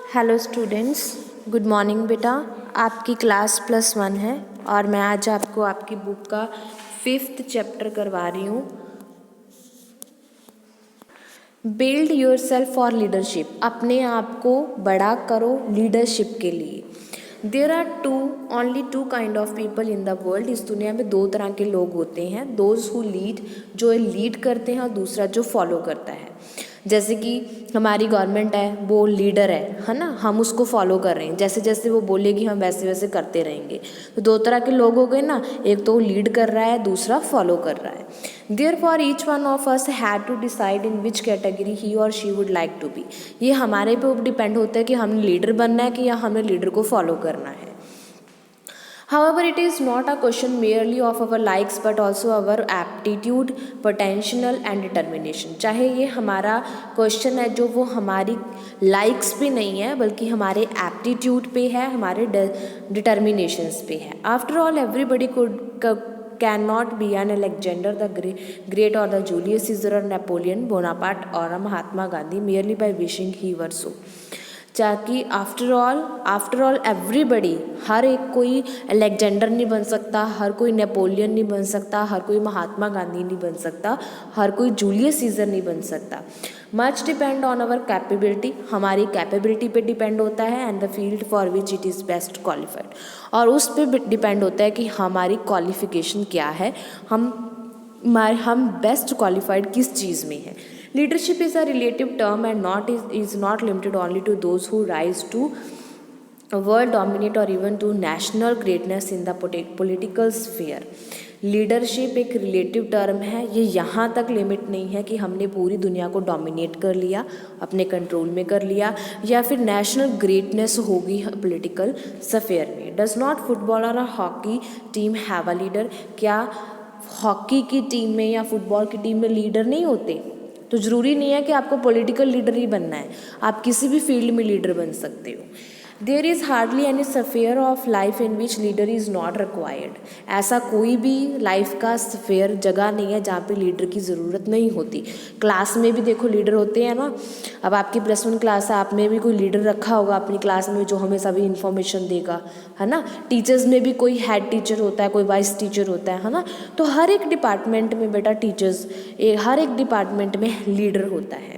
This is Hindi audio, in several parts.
हेलो स्टूडेंट्स, गुड मॉर्निंग बेटा। आपकी क्लास +1 है और मैं आज आपको आपकी बुक का 5th चैप्टर करवा रही हूँ। Build yourself for leadership. अपने आप को बड़ा करो लीडरशिप के लिए। There are only two kind of people in the world. इस दुनिया में 2 तरह के लोग होते हैं, दोज हु लीड, जो लीड करते हैं, और दूसरा जो फॉलो करता है। जैसे कि हमारी गवर्नमेंट है, वो लीडर है ना, हम उसको फॉलो कर रहे हैं, जैसे जैसे वो बोलेगी हम वैसे वैसे करते रहेंगे। तो 2 तरह के लोग हो गए ना, एक तो लीड कर रहा है, दूसरा फॉलो कर रहा है। Therefore each one of us had to decide in which category he or she would like to be। ये हमारे पे डिपेंड होता है कि हमने लीडर बनना है कि या हमें लीडर को फॉलो करना है। However, it is not a question merely of our likes but also our aptitude, potential and determination। चाहे ये हमारा क्वेश्चन है जो वो हमारी लाइक्स पे नहीं है, बल्कि हमारे एप्टीट्यूड पे है, हमारे डिटर्मिनेशंस पे है। After all everybody cannot be an Alexander the Great or the Julius Caesar or Napoleon Bonaparte or a Mahatma Gandhi merely by wishing he were so। ताकि आफ्टर ऑल एवरीबडी, हर एक कोई अलेक्जेंडर नहीं बन सकता, हर कोई नेपोलियन नहीं बन सकता, हर कोई महात्मा गांधी नहीं बन सकता, हर कोई जूलियस सीजर नहीं बन सकता। Much depend on our capability, हमारी कैपेबिलिटी पे डिपेंड होता है, and the field for which it is best qualified, और उस पर डिपेंड होता है कि हमारी क्वालिफिकेशन क्या है, हम बेस्ट क्वालिफाइड किस चीज़ में है। Leadership is a relative term and is not limited only to those who rise to world dominate or even to national greatness in the political sphere। Leadership एक रिलेटिव टर्म है, ये यहाँ तक लिमिट नहीं है कि हमने पूरी दुनिया को डोमिनेट कर लिया, अपने कंट्रोल में कर लिया, या फिर नेशनल ग्रेटनेस होगी पॉलिटिकल स्फीयर में। डज नॉट फुटबॉल और hockey team have a leader. क्या हॉकी की टीम में या फुटबॉल की टीम में लीडर नहीं होते? तो ज़रूरी नहीं है कि आपको पॉलिटिकल लीडर ही बनना है, आप किसी भी फील्ड में लीडर बन सकते हो। There is hardly any sphere of life in which leader is not required. ऐसा कोई भी लाइफ का स्फीयर जगह नहीं है जहाँ पे लीडर की ज़रूरत नहीं होती। क्लास में भी देखो लीडर होते हैं ना। अब आपकी +1 क्लास है, आप में भी कोई लीडर रखा होगा अपनी क्लास में जो हमें सभी इन्फॉर्मेशन देगा, है ना। टीचर्स में भी कोई हेड टीचर होता है, कोई वाइस टीचर होता है ना। तो हर एक डिपार्टमेंट में बेटा टीचर्स, हर एक डिपार्टमेंट में लीडर होता है।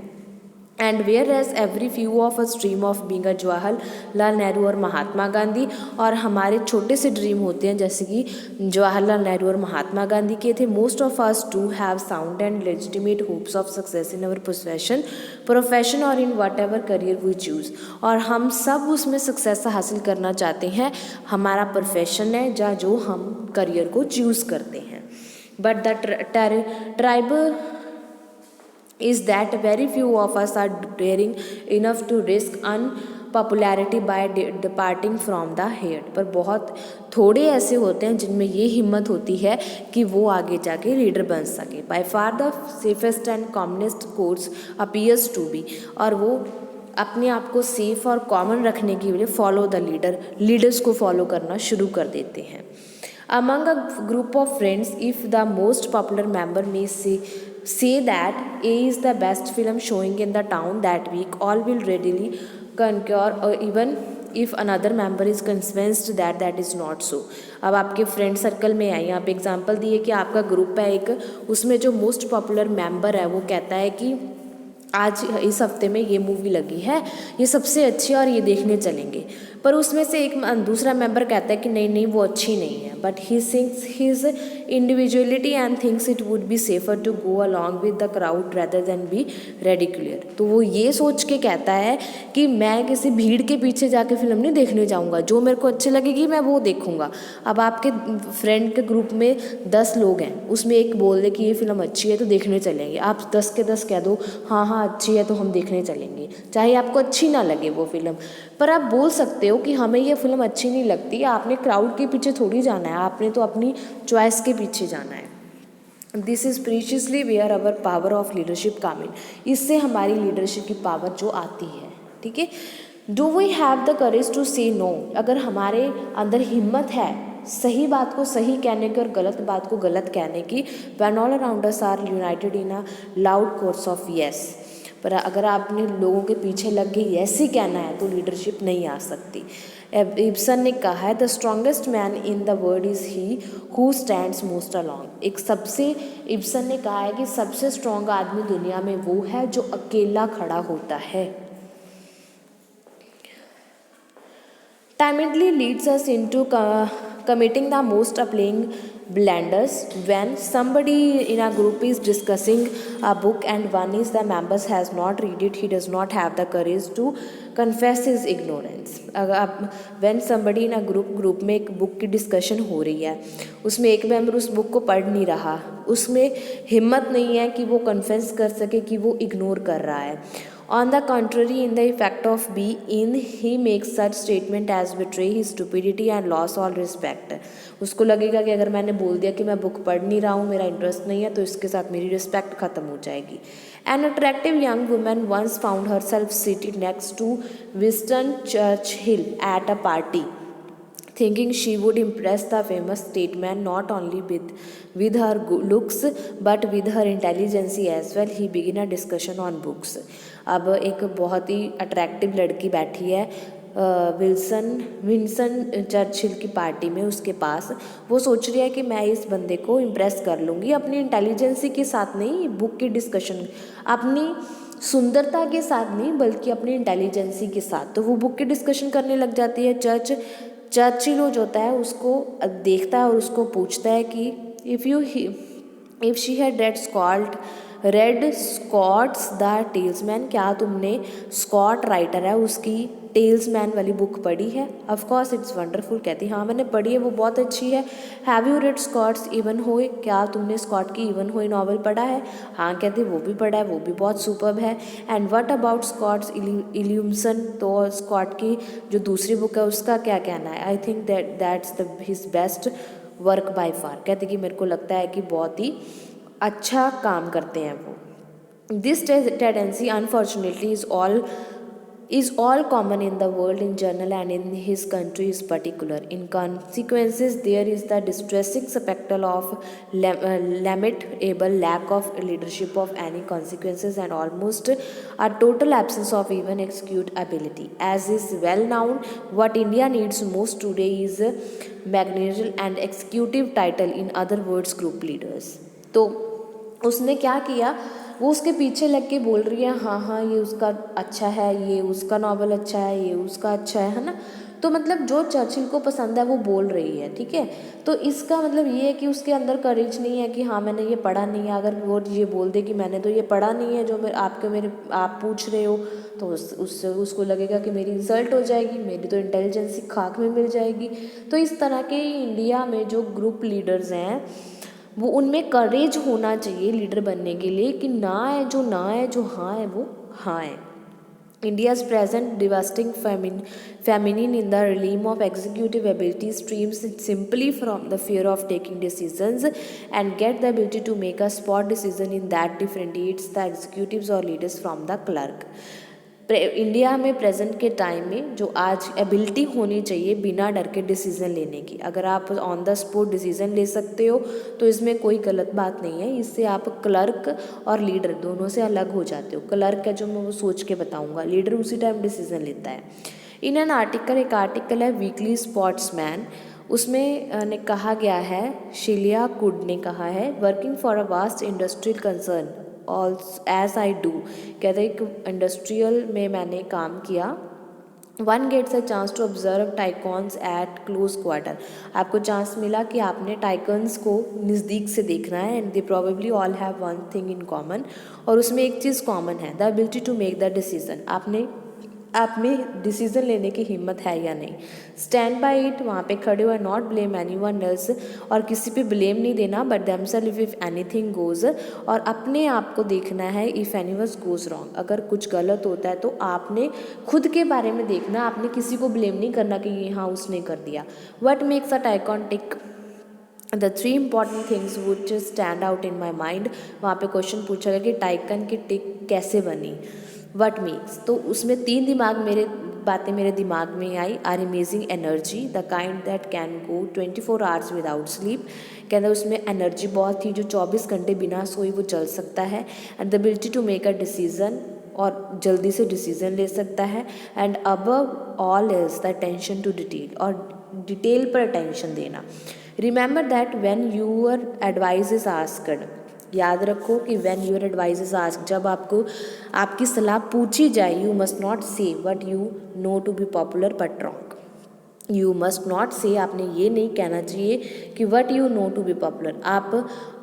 And where as every few of a dream of being a Jawaharlal Nehru और महात्मा गांधी, और हमारे छोटे से ड्रीम होते हैं जैसे कि जवाहरलाल नेहरू और महात्मा गांधी के थे। Most of us do have sound and legitimate hopes of success in our profession और in whatever career we choose. और हम सब उसमें सक्सेस हासिल करना चाहते हैं, हमारा प्रोफेशन है या जो हम करियर को चूज़ करते हैं। But the tribal is that very few of us are daring enough to risk unpopularity by departing from the head। पर बहुत थोड़े ऐसे होते हैं जिनमें ये हिम्मत होती है कि वो आगे जाके लीडर बन सके। by far the safest and commonest course appears to be, और वो अपने आप को सेफ और कॉमन रखने के लिए फॉलो द लीडर्स को फॉलो करना शुरू कर देते हैं। Among a group of friends, if the most popular member may say that A is the best film showing in the town that week, all will readily concur, or even if another member is convinced that that is not so। अब आपके फ्रेंड सर्कल में है, यहाँ पे एग्जांपल दिए कि आपका ग्रुप है एक, उसमें जो मोस्ट पॉपुलर मेंबर है वो कहता है कि आज इस हफ्ते में ये मूवी लगी है, ये सबसे अच्छी और ये देखने चलेंगे। पर उसमें से एक दूसरा मेंबर कहता है कि नहीं नहीं वो अच्छी नहीं है, but he thinks his individuality and thinks it would be safer to go along with the crowd rather than be ridiculed. तो वो ये सोच के कहता है कि मैं किसी भीड़ के पीछे जाके फिल्म नहीं देखने जाऊँगा, जो मेरे को अच्छी लगेगी मैं वो देखूँगा। अब आपके फ्रेंड के ग्रुप में 10 लोग हैं, उसमें एक बोल दे कि ये फिल्म अच्छी है तो देखने चलेंगे, आप 10 के 10 कह दो हाँ हाँ अच्छी है तो हम देखने चलेंगे, चाहे आपको अच्छी ना लगे वो फिल्म। पर आप बोल सकते हो कि हमें ये फिल्म अच्छी नहीं लगती, आपने क्राउड के पीछे थोड़ी जाना है, आपने तो अपनी चॉइस के पीछे जाना है। This is preciously where our power of leadership come in. इससे हमारी लीडरशिप की पावर जो आती है, ठीक है। Do we have the courage to say no. अगर हमारे अंदर हिम्मत है सही बात को सही कहने की और गलत बात को गलत कहने की। When all around us are united in a loud chorus of yes. पर अगर आपने लोगों के पीछे लग के ऐसे कहना है तो लीडरशिप नहीं आ सकती। इब्सन ने कहा है the strongest man in the world is he who stands most along. एक सबसे इब्सन ने कहा है कि सबसे स्ट्रॉन्ग आदमी दुनिया में वो है जो अकेला खड़ा होता है। Timidly leads us into committing the most appalling blunders when somebody in a group is discussing a book and one is the members has not read it, he does not have the courage to confess his ignorance। अगर आप when somebody in a group में एक बुक की डिस्कशन हो रही है, उसमें एक मेंबर उस बुक को पढ़ नहीं रहा, उसमें हिम्मत नहीं है कि वो कन्फेस कर सके कि वो इग्नोर कर रहा है। On the contrary, in the effect of be in, he makes such statement as betray his stupidity and loss all respect। उसको लगेगा कि अगर मैंने बोल दिया कि मैं बुक पढ़ नहीं रहा हूँ, मेरा इंटरेस्ट नहीं है, तो इसके साथ मेरी रिस्पेक्ट खत्म हो जाएगी। An attractive young woman once found herself seated next to Winston Churchill at a party, thinking she would impress the famous statesman not only with her looks but with her intelligence as well। He began a discussion on books। अब एक बहुत ही अट्रैक्टिव लड़की बैठी है विंसन चर्चिल की पार्टी में उसके पास। वो सोच रही है कि मैं इस बंदे को इम्प्रेस कर लूँगी अपनी इंटेलिजेंसी के साथ नहीं, बुक की डिस्कशन अपनी सुंदरता के साथ नहीं बल्कि अपनी इंटेलिजेंसी के साथ। तो वो बुक की डिस्कशन करने लग जाती है। चर्चिल जो होता है उसको देखता है और उसको पूछता है कि if she had read Scott's the talisman, क्या तुमने स्कॉट राइटर है उसकी टेल्समैन वाली बुक पढ़ी है? Of course it's wonderful. कहती हाँ मैंने पढ़ी है, वो बहुत अच्छी है। हैव यू रेड स्कॉट्स इवनहोए, क्या तुमने स्कॉट की इवनहोए नॉवल पढ़ा है? हाँ कहती वो भी पढ़ा है, वो भी बहुत सुपर्ब है। एंड व्हाट अबाउट स्कॉट्स इल्यूमसन, तो स्कॉट की जो दूसरी बुक है उसका क्या कहना है? I think that's his best work by far. कहती कि मेरे को लगता है कि बहुत ही अच्छा काम करते हैं वो। This tendency unfortunately is all common in the world in general and in his country is particular. In consequences, there is the distressing spectacle of lamentable lack of leadership of any consequences and almost a total absence of even execute ability. As is well known, what India needs most today is managerial and executive title, in other words group leaders। तो उसने क्या किया, वो उसके पीछे लग के बोल रही है हाँ हाँ ये उसका अच्छा है, ये उसका नॉवल अच्छा है, ये उसका अच्छा है ना। तो मतलब जो चर्चिल को पसंद है वो बोल रही है, ठीक है। तो इसका मतलब ये है कि उसके अंदर करेज नहीं है कि हाँ मैंने ये पढ़ा नहीं है। अगर वो ये बोल दे कि मैंने तो ये पढ़ा नहीं है जो आप पूछ रहे हो, तो उससे उसको लगेगा कि मेरी इंसल्ट हो जाएगी, मेरी तो इंटेलिजेंसी खाक में मिल जाएगी। तो इस तरह के इंडिया में जो ग्रुप लीडर्स हैं वो उनमें करेज होना चाहिए लीडर बनने के लिए कि ना है जो हाँ है वो हाँ है। India's present devastating feminine in the realm of executive ability streams simply from the fear of taking decisions and get the ability to make a spot decision in that differentiates the executives or leaders from the clerk। India में प्रेजेंट के टाइम में जो आज एबिलिटी होनी चाहिए बिना डर के डिसीज़न लेने की, अगर आप ऑन द स्पॉट डिसीज़न ले सकते हो तो इसमें कोई गलत बात नहीं है। इससे आप क्लर्क और लीडर दोनों से अलग हो जाते हो। क्लर्क है जो मैं वो सोच के बताऊंगा, लीडर उसी टाइम डिसीज़न लेता है। इन एन आर्टिकल, एक आर्टिकल है वीकली स्पोर्ट्समैन, उसमें ने कहा गया है, शिलिया कुड ने कहा है, working for a vast industrial concern all as I do. कहते हैं इंडस्ट्रियल में मैंने काम किया। One gets a chance to observe tycoons at close quarter. आपको चांस मिला कि आपने टाइकॉन्स को नज़दीक से देखना है। And they probably all have one thing in common, और उसमें एक चीज़ कॉमन है, the ability to make the decision. आप में डिसीज़न लेने की हिम्मत है या नहीं। स्टैंड बाई इट, वहाँ पे खड़े हुए, not blame anyone else, और किसी पे ब्लेम नहीं देना, but themselves if anything goes, और अपने आप को देखना है if any was goes wrong, अगर कुछ गलत होता है तो आपने खुद के बारे में देखना, आपने किसी को ब्लेम नहीं करना कि ये हाँ उसने कर दिया। What makes a tycoon tick, the three important things which stand out in my mind. वहाँ पे क्वेश्चन पूछा गया कि टाइकन की टिक कैसे बनी, वट मेक्स। तो उसमें तीन बातें मेरे दिमाग में आई। Are amazing energy, the kind that can go 24 hours without sleep. कहते हैं उसमें एनर्जी बहुत थी, जो 24 घंटे बिना सोई वो चल सकता है। And the ability to make a decision, और जल्दी से डिसीजन ले सकता है। And above all is the attention to detail, और डिटेल पर अटेंशन देना। Remember that when your advice is asked, याद रखो कि when your advice is asked, जब आपको आपकी सलाह पूछी जाए, you must not say what you know to be popular but wrong. You must not say, आपने ये नहीं कहना चाहिए कि what you know to be popular, आप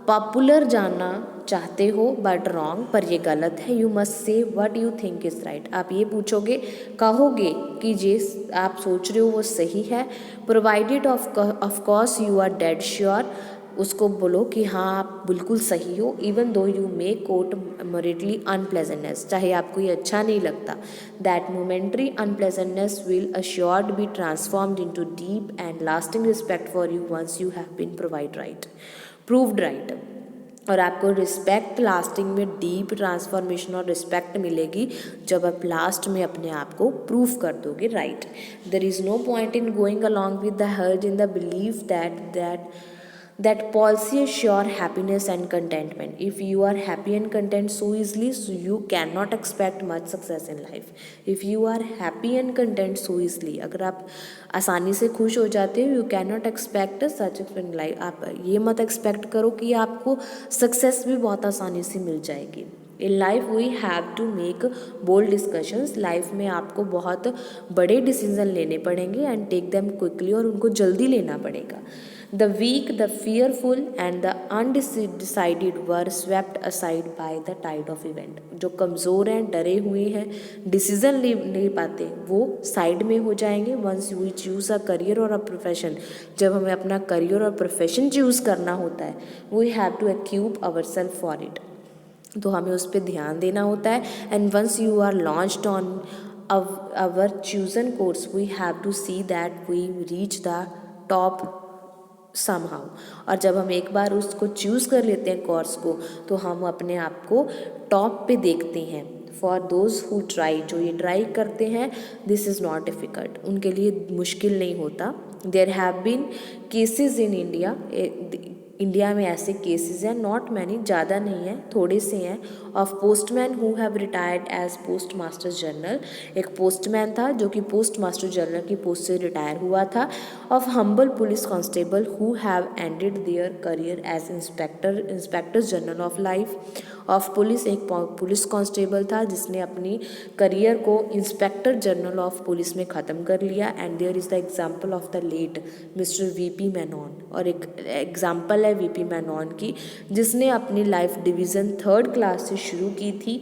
पॉपुलर जानना चाहते हो बट रॉन्ग, पर ये गलत है। You must say what you think is right, आप ये पूछोगे, कहोगे कि जे आप सोच रहे हो वो सही है, provided of course you are dead sure, उसको बोलो कि हाँ आप बिल्कुल सही हो, even though you may court momently unpleasantness, चाहे आपको ये अच्छा नहीं लगता, that momentary unpleasantness will assured be transformed into deep and lasting respect for you once you have been proved right. और आपको रिस्पेक्ट लास्टिंग में डीप ट्रांसफॉर्मेशन और रिस्पेक्ट मिलेगी जब आप लास्ट में अपने आप को प्रूव कर दोगे right. There is no point in going along with the herd in the belief that policy assure happiness and contentment. If you are happy and content so easily, so you cannot expect much success in life. If you are happy and content so easily, अगर आप आसानी से खुश हो जाते हो, you cannot expect such in life. आप ये मत एक्सपेक्ट करो कि आपको सक्सेस भी बहुत आसानी से मिल जाएगी। In life we have to make bold discussions, life में आपको बहुत बड़े डिसीजन लेने पड़ेंगे एंड टेक देम क्विकली, और उनको जल्दी लेना पड़ेगा। The weak, the fearful and the undecided were swept aside by the tide of event. जो कमज़ोर हैं, डरे हुए हैं, डिसीजन ले पाते, वो साइड में हो जाएंगे। Once we choose a career और अ प्रोफेशन, जब हमें अपना करियर और प्रोफेशन चूज़ करना होता है, we have to occupy ourself for it, तो हमें उस पर ध्यान देना होता है। And once you are launched on our chosen course, we have to see that we reach the top somehow, और जब हम एक बार उसको चूज़ कर लेते हैं कोर्स को, तो हम अपने आप को टॉप पे देखते हैं। फॉर दोज हु ट्राई, जो ये ट्राई करते हैं, दिस इज़ नॉट डिफ़िकल्ट, उनके लिए मुश्किल नहीं होता। There have been cases in India में ऐसे केसेस हैं, नॉट मैनी, ज़्यादा नहीं है, थोड़े से हैं, of postman who have retired as post master general, एक पोस्टमैन था जो कि पोस्ट मास्टर जनरल की पोस्ट से रिटायर हुआ था। Of humble police constable who have ended their career as inspector general of life. Of police, एक पुलिस कांस्टेबल था जिसने अपनी करियर को इंस्पेक्टर जनरल ऑफ पुलिस में ख़त्म कर लिया। And there is the example of the late mister VP Menon, और एक एग्जाम्पल है वीपी मेनन की, जिसने अपनी लाइफ डिवीज़न 3rd क्लास से शुरू की थी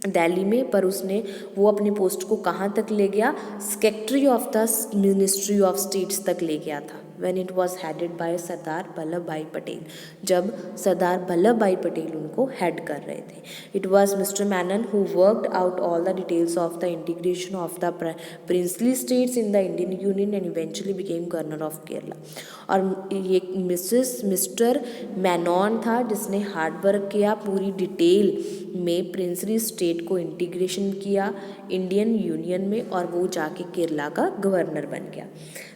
दिल्ली में, पर उसने वो अपनी पोस्ट को कहाँ तक ले गया, secretary of the ministry of states तक ले गया था, when it was headed by Sardar Vallabh भाई पटेल, जब सरदार वल्लभ भाई पटेल उनको हेड कर रहे थे। It was mister Menen who worked out all the details of the integration of the princely states in the Indian union and eventually became governor of Kerala. और ये मिस्टर मैनन था जिसने हार्ड वर्क किया, पूरी डिटेल में प्रिंसली स्टेट को इंटीग्रेशन किया इंडियन यूनियन में, और वो जाके केरला का गवर्नर बन गया।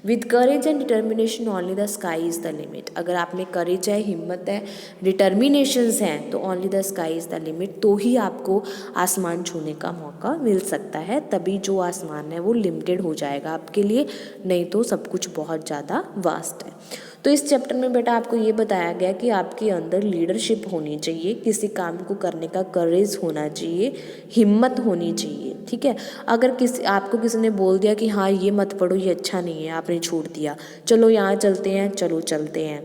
With courage and determination only the sky is the limit, अगर आप में करेज है, हिम्मत है, डिटर्मिनेशंस हैं, तो only the sky is the limit, तो ही आपको आसमान छूने का मौका मिल सकता है, तभी जो आसमान है वो लिमिटेड हो जाएगा आपके लिए, नहीं तो सब कुछ बहुत ज़्यादा वास्ट है। तो इस चैप्टर में बेटा आपको ये बताया गया कि आपके अंदर लीडरशिप होनी चाहिए, किसी काम को करने का करेज होना चाहिए, हिम्मत होनी चाहिए, ठीक है। अगर आपको किसी ने बोल दिया कि हाँ ये मत पढ़ो, ये अच्छा नहीं है, आपने छोड़ दिया, चलो यहाँ चलते हैं, चलो चलते हैं,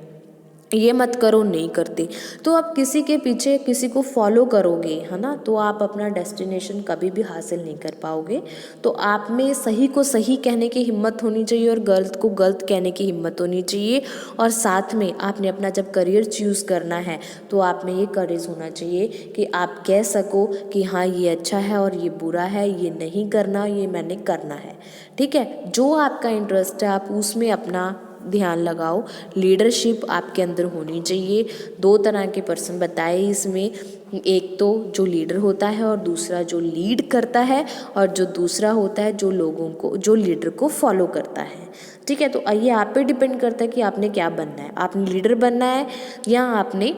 ये मत करो, नहीं करते, तो आप किसी के पीछे किसी को फॉलो करोगे, है ना, तो आप अपना डेस्टिनेशन कभी भी हासिल नहीं कर पाओगे। तो आप में सही को सही कहने की हिम्मत होनी चाहिए और गलत को गलत कहने की हिम्मत होनी चाहिए, और साथ में आपने अपना जब करियर चूज़ करना है तो आप में ये करेज होना चाहिए कि आप कह सको कि हाँ ये अच्छा है और ये बुरा है, ये नहीं करना, ये मैंने करना है, ठीक है। जो आपका इंटरेस्ट है आप उसमें अपना ध्यान लगाओ। लीडरशिप आपके अंदर होनी चाहिए। 2 तरह के पर्सन बताए इसमें, एक तो जो लीडर होता है और दूसरा जो लीड करता है, और जो दूसरा होता है जो लोगों को, जो लीडर को फॉलो करता है, ठीक है। तो ये आप पे डिपेंड करता है कि आपने क्या बनना है, आपने लीडर बनना है या आपने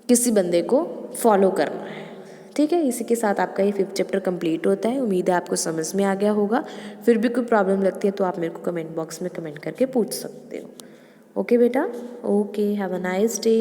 किसी बंदे को फॉलो करना है, ठीक है, इसी के साथ आपका ये 5th चैप्टर कंप्लीट होता है। उम्मीद है आपको समझ में आ गया होगा। फिर भी कोई प्रॉब्लम लगती है तो आप मेरे को कमेंट बॉक्स में कमेंट करके पूछ सकते हो। ओके बेटा, okay, have a nice day.